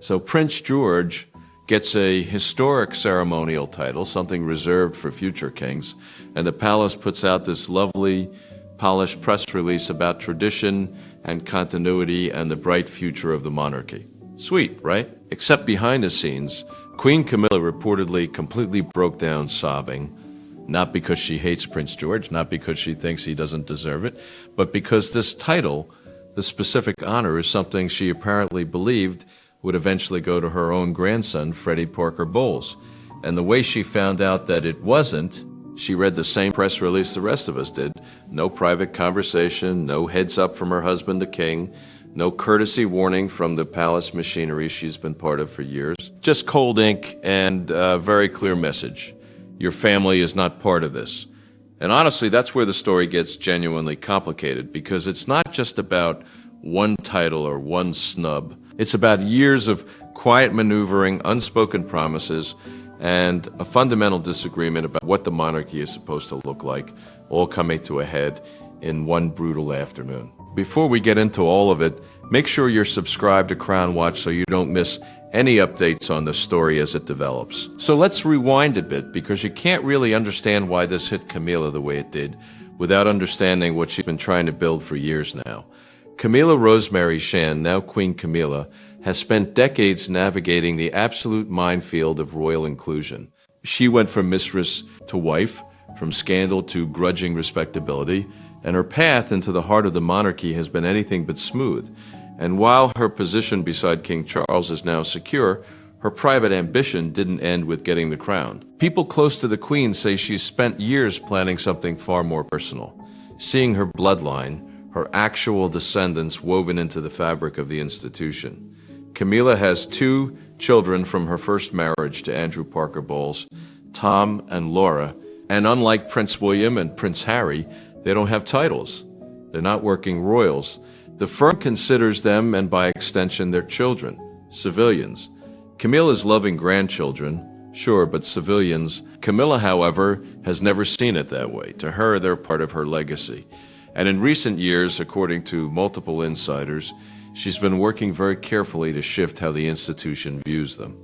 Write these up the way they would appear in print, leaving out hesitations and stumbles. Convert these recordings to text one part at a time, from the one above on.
So Prince George gets a historic ceremonial title, something reserved for future kings, and the palace puts out this lovely, polished press release about tradition and continuity and the bright future of the monarchy. Sweet, right? Except behind the scenes, Queen Camilla reportedly completely broke down sobbing, not because she hates Prince George, not because she thinks he doesn't deserve it, but because this title, the specific honor, is something she apparently believed would eventually go to her own grandson, Freddie Parker Bowles. And the way she found out that it wasn't, she read the same press release the rest of us did. No private conversation, no heads up from her husband, the king, no courtesy warning from the palace machinery she's been part of for years. Just cold ink and a very clear message. Your family is not part of this. And honestly, that's where the story gets genuinely complicated, because it's not just about one title or one snub. It's about years of quiet maneuvering, unspoken promises, and a fundamental disagreement about what the monarchy is supposed to look like, all coming to a head in one brutal afternoon. Before we get into all of it, make sure you're subscribed to Crown Watch so you don't miss any updates on the story as it develops. So let's rewind a bit, because you can't really understand why this hit Camilla the way it did without understanding what she's been trying to build for years now. Camilla Rosemary Shan, now Queen Camilla, has spent decades navigating the absolute minefield of royal inclusion. She went from mistress to wife, from scandal to grudging respectability, and her path into the heart of the monarchy has been anything but smooth. And while her position beside King Charles is now secure, her private ambition didn't end with getting the crown. People close to the Queen say she's spent years planning something far more personal, seeing her bloodline, her actual descendants woven into the fabric of the institution. Camilla has 2 children from her first marriage to Andrew Parker Bowles, Tom and Laura, and unlike Prince William and Prince Harry, they don't have titles. They're not working royals. The firm considers them, and by extension their children, civilians. Camilla's loving grandchildren, sure, but civilians. Camilla, however, has never seen it that way. To her, they're part of her legacy. And in recent years, according to multiple insiders, she's been working very carefully to shift how the institution views them.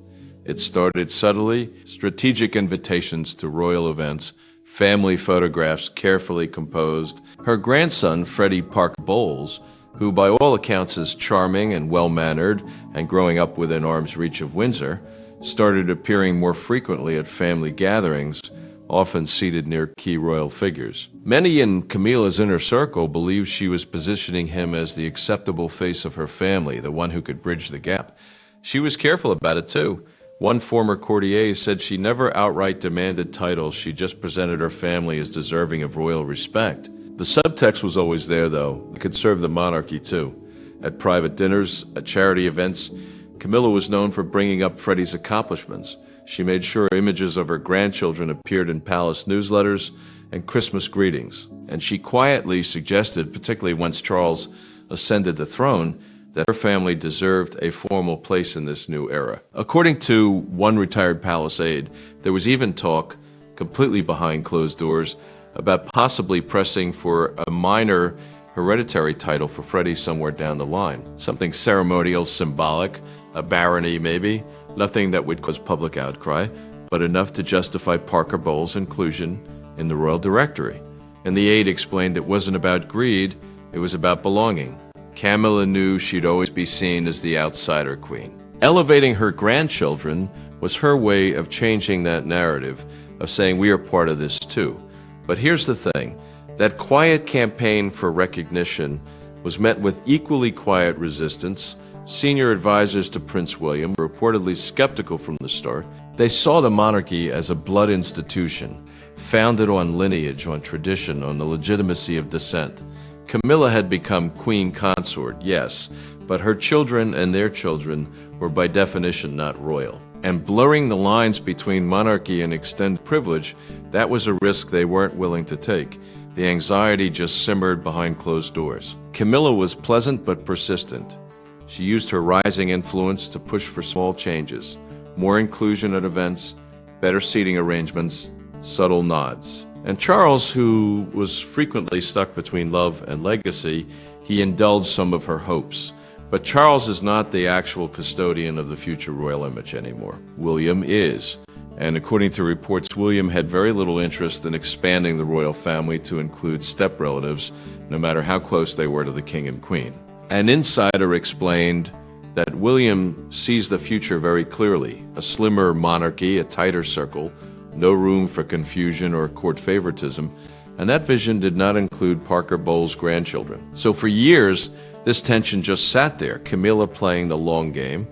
It started subtly, strategic invitations to royal events, family photographs carefully composed. Her grandson, Freddie Parker Bowles, who by all accounts is charming and well-mannered and growing up within arm's reach of Windsor, started appearing more frequently at family gatherings, often seated near key royal figures. Many in Camilla's inner circle believed she was positioning him as the acceptable face of her family, the one who could bridge the gap. She was careful about it too. One former courtier said she never outright demanded titles, she just presented her family as deserving of royal respect. The subtext was always there, though. It could serve the monarchy, too. At private dinners, at charity events, Camilla was known for bringing up Freddie's accomplishments. She made sure images of her grandchildren appeared in palace newsletters and Christmas greetings. And she quietly suggested, particularly once Charles ascended the throne, that her family deserved a formal place in this new era. According to one retired palace aide, there was even talk, completely behind closed doors, about possibly pressing for a minor hereditary title for Freddie somewhere down the line. Something ceremonial, symbolic, a barony maybe, nothing that would cause public outcry, but enough to justify Parker Bowles' inclusion in the royal directory. And the aide explained it wasn't about greed, it was about belonging. Camilla knew she'd always be seen as the outsider queen. Elevating her grandchildren was her way of changing that narrative, of saying we are part of this too. But here's the thing, that quiet campaign for recognition was met with equally quiet resistance. Senior advisors to Prince William were reportedly skeptical from the start. They saw the monarchy as a blood institution, founded on lineage, on tradition, on the legitimacy of descent. Camilla had become queen consort, yes, but her children and their children were by definition not royal. And blurring the lines between monarchy and extended privilege, that was a risk they weren't willing to take. The anxiety just simmered behind closed doors. Camilla was pleasant but persistent. She used her rising influence to push for small changes, more inclusion at events, better seating arrangements, subtle nods. And Charles, who was frequently stuck between love and legacy, he indulged some of her hopes. But Charles is not the actual custodian of the future royal image anymore. William is. And according to reports, William had very little interest in expanding the royal family to include step-relatives, no matter how close they were to the king and queen. An insider explained that William sees the future very clearly: a slimmer monarchy, a tighter circle, no room for confusion or court favoritism, and that vision did not include Parker Bowles' grandchildren. So for years, this tension just sat there, Camilla playing the long game,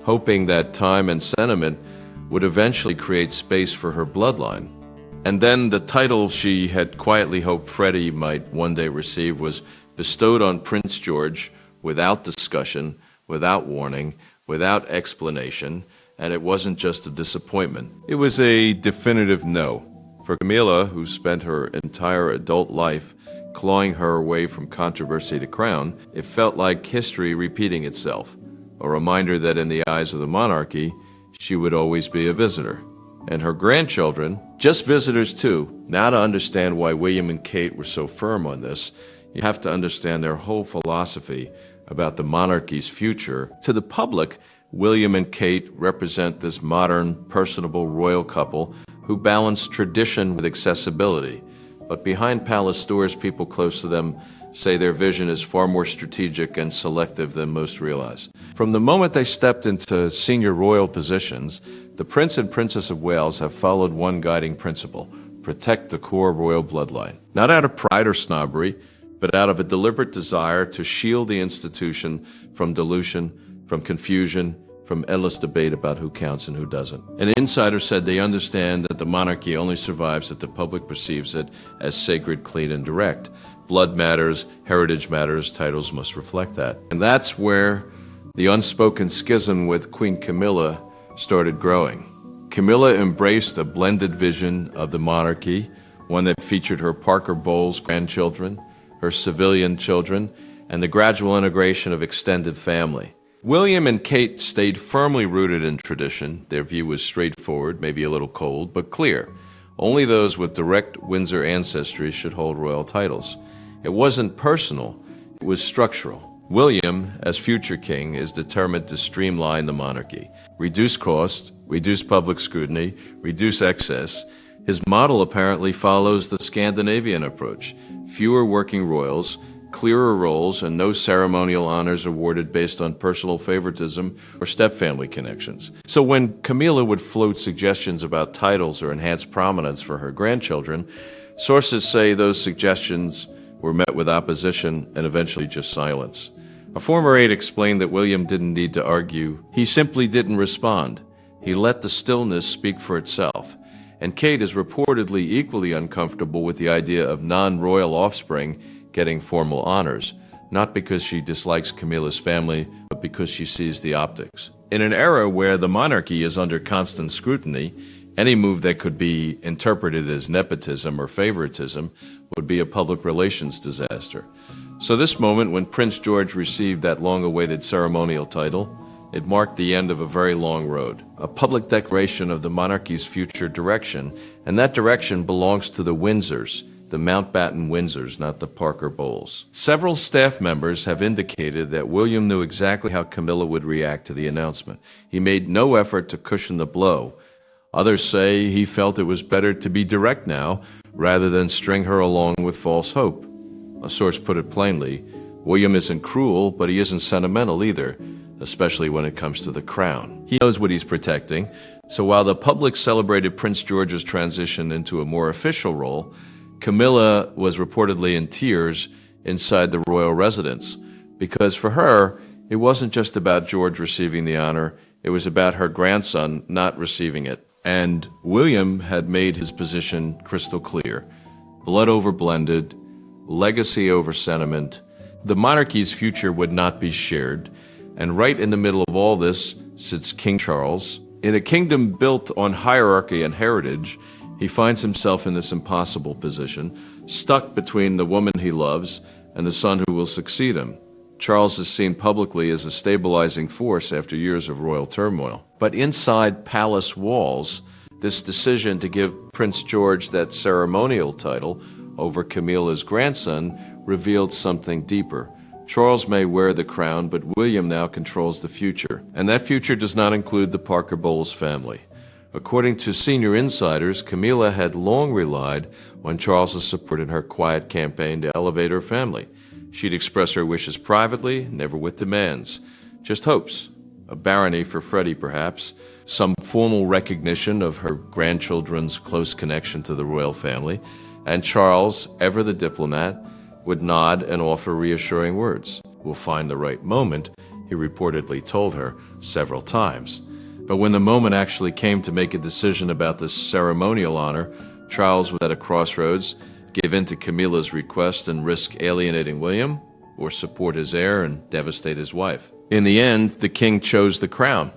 hoping that time and sentiment would eventually create space for her bloodline. And then the title she had quietly hoped Freddie might one day receive was bestowed on Prince George without discussion, without warning, without explanation, and it wasn't just a disappointment. It was a definitive no. For Camilla, who spent her entire adult life clawing her way from controversy to crown, it felt like history repeating itself, a reminder that in the eyes of the monarchy, she would always be a visitor. And her grandchildren, just visitors too. Now to understand why William and Kate were so firm on this, you have to understand their whole philosophy about the monarchy's future. To the public, William and Kate represent this modern, personable royal couple who balance tradition with accessibility. But behind palace doors, people close to them say their vision is far more strategic and selective than most realize. From the moment they stepped into senior royal positions, the Prince and Princess of Wales have followed one guiding principle: protect the core royal bloodline. Not out of pride or snobbery, but out of a deliberate desire to shield the institution from dilution, from confusion, from endless debate about who counts and who doesn't. An insider said they understand that the monarchy only survives if the public perceives it as sacred, clean, and direct. Blood matters, heritage matters, titles must reflect that. And that's where the unspoken schism with Queen Camilla started growing. Camilla embraced a blended vision of the monarchy, one that featured her Parker Bowles grandchildren, her civilian children, and the gradual integration of extended family. William and Kate stayed firmly rooted in tradition. Their view was straightforward, maybe a little cold, but clear. Only those with direct Windsor ancestry should hold royal titles. It wasn't personal, it was structural. William, as future king, is determined to streamline the monarchy, reduce cost, reduce public scrutiny, reduce excess. His model apparently follows the Scandinavian approach: fewer working royals, clearer roles, and no ceremonial honors awarded based on personal favoritism or step-family connections. So when Camilla would float suggestions about titles or enhanced prominence for her grandchildren, sources say those suggestions were met with opposition and eventually just silence. A former aide explained that William didn't need to argue. He simply didn't respond. He let the stillness speak for itself. And Kate is reportedly equally uncomfortable with the idea of non-royal offspring getting formal honors, not because she dislikes Camilla's family, but because she sees the optics. In an era where the monarchy is under constant scrutiny, any move that could be interpreted as nepotism or favoritism would be a public relations disaster. So this moment, when Prince George received that long-awaited ceremonial title, it marked the end of a very long road, a public declaration of the monarchy's future direction, and that direction belongs to the Windsors, the Mountbatten Windsors, not the Parker Bowles. Several staff members have indicated that William knew exactly how Camilla would react to the announcement. He made no effort to cushion the blow. Others say he felt it was better to be direct now, rather than string her along with false hope. A source put it plainly: William isn't cruel, but he isn't sentimental either, especially when it comes to the crown. He knows what he's protecting, so while the public celebrated Prince George's transition into a more official role, Camilla was reportedly in tears inside the royal residence, because for her, it wasn't just about George receiving the honor, it was about her grandson not receiving it. And William had made his position crystal clear: blood over blended, legacy over sentiment. The monarchy's future would not be shared, and right in the middle of all this sits King Charles. In a kingdom built on hierarchy and heritage, he finds himself in this impossible position, stuck between the woman he loves and the son who will succeed him. Charles is seen publicly as a stabilizing force after years of royal turmoil. But inside palace walls, this decision to give Prince George that ceremonial title over Camilla's grandson revealed something deeper. Charles may wear the crown, but William now controls the future. And that future does not include the Parker Bowles family. According to senior insiders, Camilla had long relied on Charles's support in her quiet campaign to elevate her family. She'd express her wishes privately, never with demands. Just hopes. A barony for Freddie, perhaps. Some formal recognition of her grandchildren's close connection to the royal family. And Charles, ever the diplomat, would nod and offer reassuring words. "We'll find the right moment," he reportedly told her several times. But when the moment actually came to make a decision about this ceremonial honor, Charles was at a crossroads: give in to Camilla's request and risk alienating William, or support his heir and devastate his wife. In the end, the king chose the crown,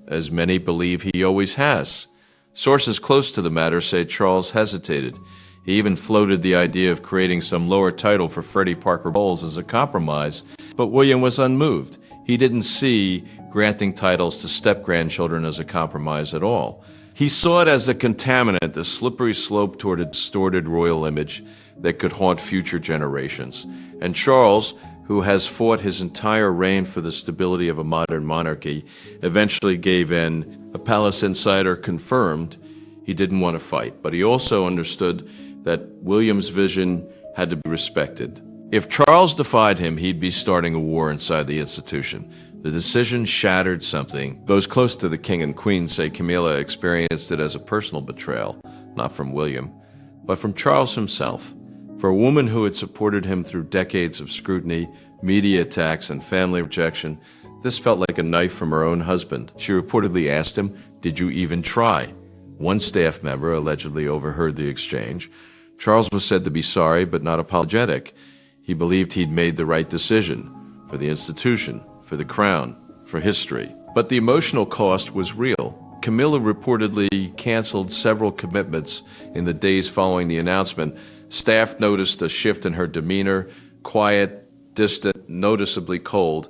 as many believe he always has. Sources close to the matter say Charles hesitated. He even floated the idea of creating some lower title for Freddie Parker Bowles as a compromise, but William was unmoved. He didn't see granting titles to step-grandchildren as a compromise at all. He saw it as a contaminant, a slippery slope toward a distorted royal image that could haunt future generations. And Charles, who has fought his entire reign for the stability of a modern monarchy, eventually gave in. A palace insider confirmed he didn't want to fight, but he also understood that William's vision had to be respected. If Charles defied him, he'd be starting a war inside the institution. The decision shattered something. Those close to the king and queen say Camilla experienced it as a personal betrayal, not from William, but from Charles himself. For a woman who had supported him through decades of scrutiny, media attacks, and family rejection, this felt like a knife from her own husband. She reportedly asked him, "Did you even try?" One staff member allegedly overheard the exchange. Charles was said to be sorry, but not apologetic. He believed he'd made the right decision for the institution, for the crown, for history. But the emotional cost was real. Camilla reportedly canceled several commitments in the days following the announcement. Staff noticed a shift in her demeanor, quiet, distant, noticeably cold.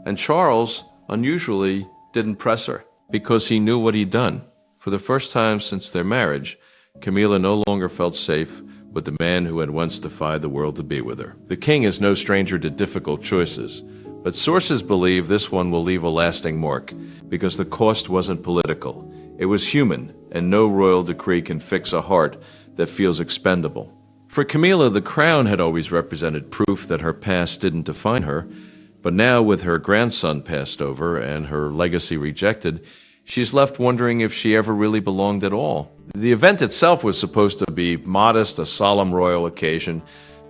And Charles, unusually, didn't press her because he knew what he'd done. For the first time since their marriage, Camilla no longer felt safe with the man who had once defied the world to be with her. The king is no stranger to difficult choices, but sources believe this one will leave a lasting mark because the cost wasn't political. It was human, and no royal decree can fix a heart that feels expendable. For Camilla, the crown had always represented proof that her past didn't define her, but now with her grandson passed over and her legacy rejected, she's left wondering if she ever really belonged at all. The event itself was supposed to be modest, a solemn royal occasion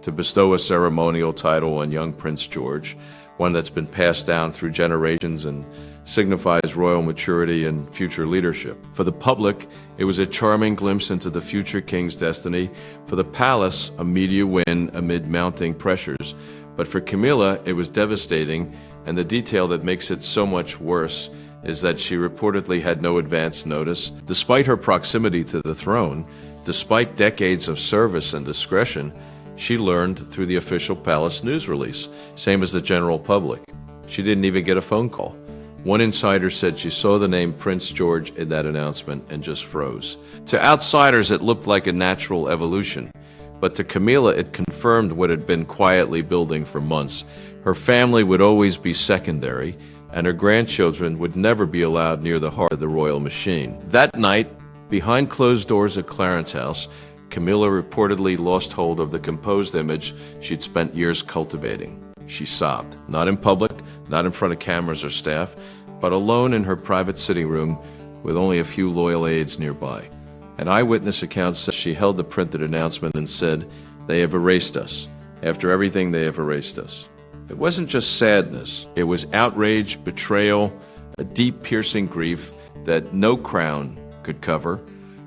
to bestow a ceremonial title on young Prince George, one that's been passed down through generations and signifies royal maturity and future leadership. For the public, it was a charming glimpse into the future king's destiny. For the palace, a media win amid mounting pressures. But for Camilla, it was devastating, and the detail that makes it so much worse is that she reportedly had no advance notice. Despite her proximity to the throne, despite decades of service and discretion, she learned through the official palace news release, same as the general public. She didn't even get a phone call. One insider said she saw the name Prince George in that announcement and just froze. To outsiders, it looked like a natural evolution, but to Camilla, it confirmed what had been quietly building for months. Her family would always be secondary, and her grandchildren would never be allowed near the heart of the royal machine. That night, behind closed doors at Clarence House, Camilla reportedly lost hold of the composed image she'd spent years cultivating. She sobbed, not in public, not in front of cameras or staff, but alone in her private sitting room with only a few loyal aides nearby. An eyewitness account says she held the printed announcement and said, "They have erased us. After everything, they have erased us." It wasn't just sadness. It was outrage, betrayal, a deep, piercing grief that no crown could cover.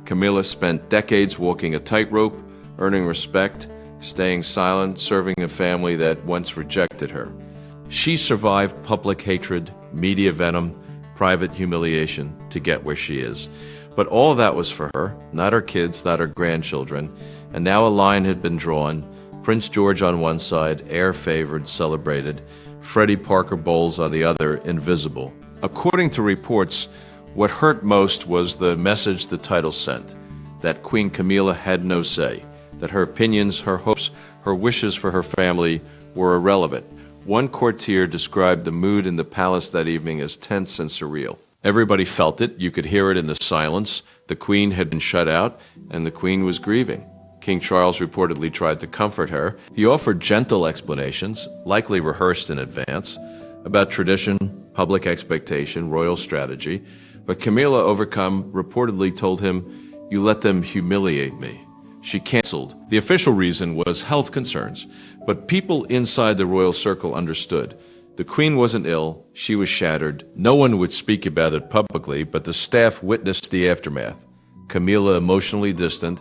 Camilla spent decades walking a tightrope, earning respect, staying silent, serving a family that once rejected her. She survived public hatred, media venom, private humiliation to get where she is. But all that was for her, not her kids, not her grandchildren. And now a line had been drawn. Prince George on one side, heir favored, celebrated. Freddie Parker Bowles on the other, invisible. According to reports, what hurt most was the message the title sent, that Queen Camilla had no say, that her opinions, her hopes, her wishes for her family were irrelevant. One courtier described the mood in the palace that evening as tense and surreal. Everybody felt it. You could hear it in the silence. The Queen had been shut out, and the Queen was grieving. King Charles reportedly tried to comfort her. He offered gentle explanations, likely rehearsed in advance, about tradition, public expectation, royal strategy. But Camilla, overcome, reportedly told him, "You let them humiliate me." She canceled. The official reason was health concerns, but people inside the royal circle understood. The Queen wasn't ill, she was shattered. No one would speak about it publicly, but the staff witnessed the aftermath. Camilla emotionally distant,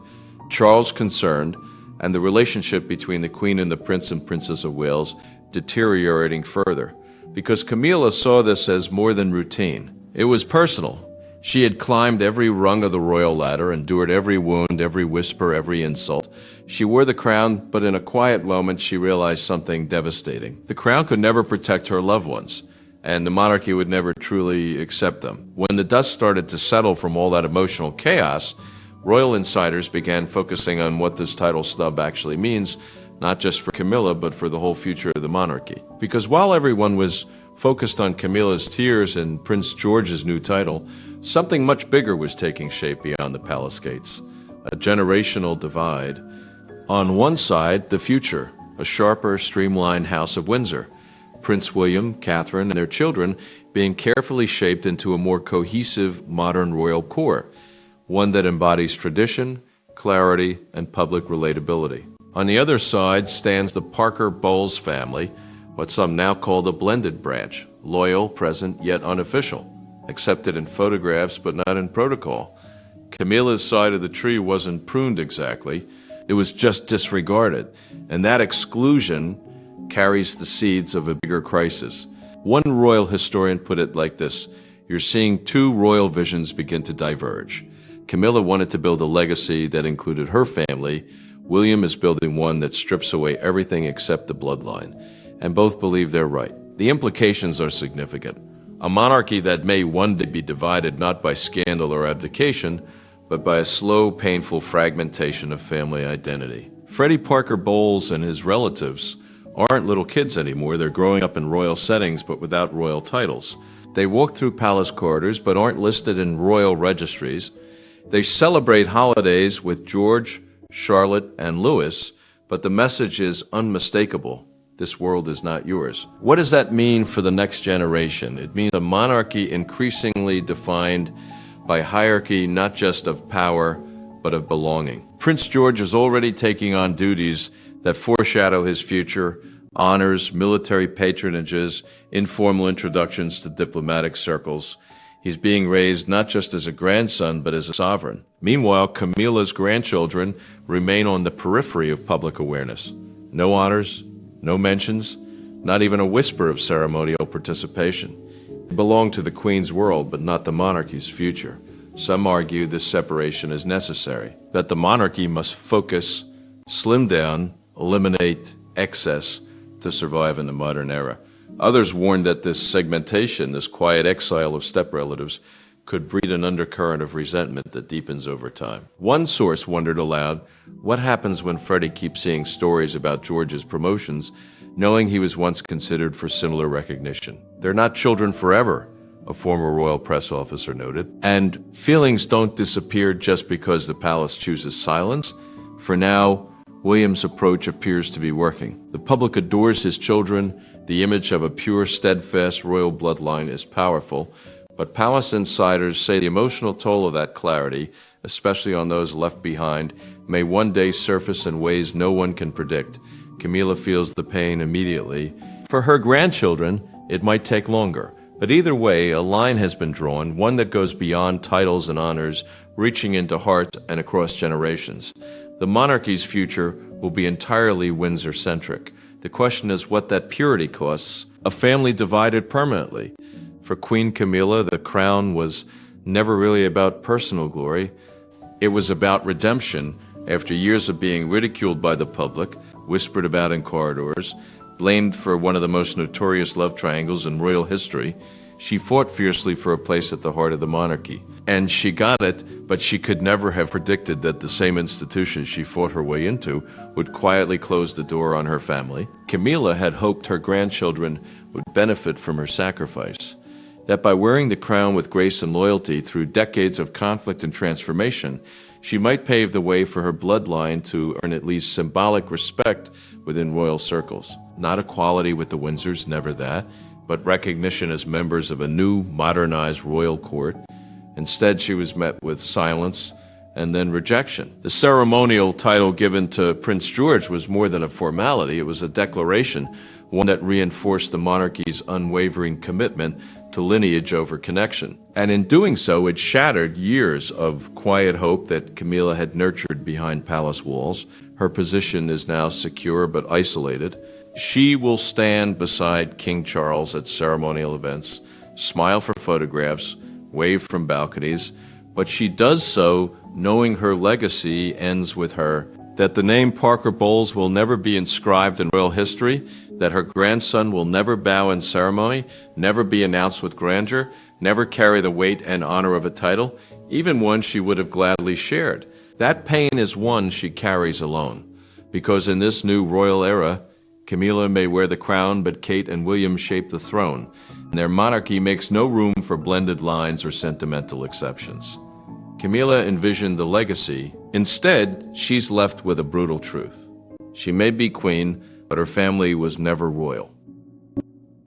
Charles concerned, and the relationship between the Queen and the Prince and Princess of Wales deteriorating further. Because Camilla saw this as more than routine. It was personal. She had climbed every rung of the royal ladder, endured every wound, every whisper, every insult. She wore the crown, but in a quiet moment she realized something devastating. The crown could never protect her loved ones, and the monarchy would never truly accept them. When the dust started to settle from all that emotional chaos, royal insiders began focusing on what this title snub actually means, not just for Camilla, but for the whole future of the monarchy. Because while everyone was focused on Camilla's tears and Prince George's new title, something much bigger was taking shape beyond the palace gates, a generational divide. On one side, the future, a sharper, streamlined House of Windsor, Prince William, Catherine, and their children being carefully shaped into a more cohesive, modern royal core, one that embodies tradition, clarity, and public relatability. On the other side stands the Parker-Bowles family, what some now call the blended branch, loyal, present, yet unofficial, accepted in photographs but not in protocol. Camilla's side of the tree wasn't pruned exactly, it was just disregarded, and that exclusion carries the seeds of a bigger crisis. One royal historian put it like this: you're seeing two royal visions begin to diverge. Camilla wanted to build a legacy that included her family. William is building one that strips away everything except the bloodline, and both believe they're right. The implications are significant. A monarchy that may one day be divided not by scandal or abdication, but by a slow, painful fragmentation of family identity. Freddie Parker Bowles and his relatives aren't little kids anymore. They're growing up in royal settings, but without royal titles. They walk through palace corridors, but aren't listed in royal registries. They celebrate holidays with George, Charlotte, and Louis, but the message is unmistakable. This world is not yours. What does that mean for the next generation? It means a monarchy increasingly defined by hierarchy, not just of power, but of belonging. Prince George is already taking on duties that foreshadow his future: honors, military patronages, informal introductions to diplomatic circles. He's being raised not just as a grandson, but as a sovereign. Meanwhile, Camilla's grandchildren remain on the periphery of public awareness. No honors, no mentions, not even a whisper of ceremonial participation. They belong to the Queen's world, but not the monarchy's future. Some argue this separation is necessary, that the monarchy must focus, slim down, eliminate excess to survive in the modern era. Others warn that this segmentation, this quiet exile of step-relatives, could breed an undercurrent of resentment that deepens over time. One source wondered aloud, what happens when Freddie keeps seeing stories about George's promotions, knowing he was once considered for similar recognition? They're not children forever, a former royal press officer noted. And feelings don't disappear just because the palace chooses silence. For now, William's approach appears to be working. The public adores his children. The image of a pure, steadfast royal bloodline is powerful, but palace insiders say the emotional toll of that clarity, especially on those left behind, may one day surface in ways no one can predict. Camilla feels the pain immediately. For her grandchildren, it might take longer. But either way, a line has been drawn, one that goes beyond titles and honors, reaching into hearts and across generations. The monarchy's future will be entirely Windsor-centric. The question is what that purity costs, a family divided permanently. For Queen Camilla, the crown was never really about personal glory. It was about redemption. After years of being ridiculed by the public, whispered about in corridors, blamed for one of the most notorious love triangles in royal history, she fought fiercely for a place at the heart of the monarchy. And she got it, but she could never have predicted that the same institution she fought her way into would quietly close the door on her family. Camilla had hoped her grandchildren would benefit from her sacrifice, that by wearing the crown with grace and loyalty through decades of conflict and transformation, she might pave the way for her bloodline to earn at least symbolic respect within royal circles. Not equality with the Windsors, never that, but recognition as members of a new, modernized royal court. Instead, she was met with silence and then rejection. The ceremonial title given to Prince George was more than a formality. It was a declaration, one that reinforced the monarchy's unwavering commitment to lineage over connection. And in doing so, it shattered years of quiet hope that Camilla had nurtured behind palace walls. Her position is now secure but isolated. She will stand beside King Charles at ceremonial events, smile for photographs, wave from balconies, but she does so knowing her legacy ends with her, that the name Parker Bowles will never be inscribed in royal history, that her grandson will never bow in ceremony, never be announced with grandeur, never carry the weight and honor of a title, even one she would have gladly shared. That pain is one she carries alone, because in this new royal era, Camilla may wear the crown, but Kate and William shape the throne, and their monarchy makes no room for blended lines or sentimental exceptions. Camilla envisioned the legacy. Instead, she's left with a brutal truth. She may be queen, but her family was never royal.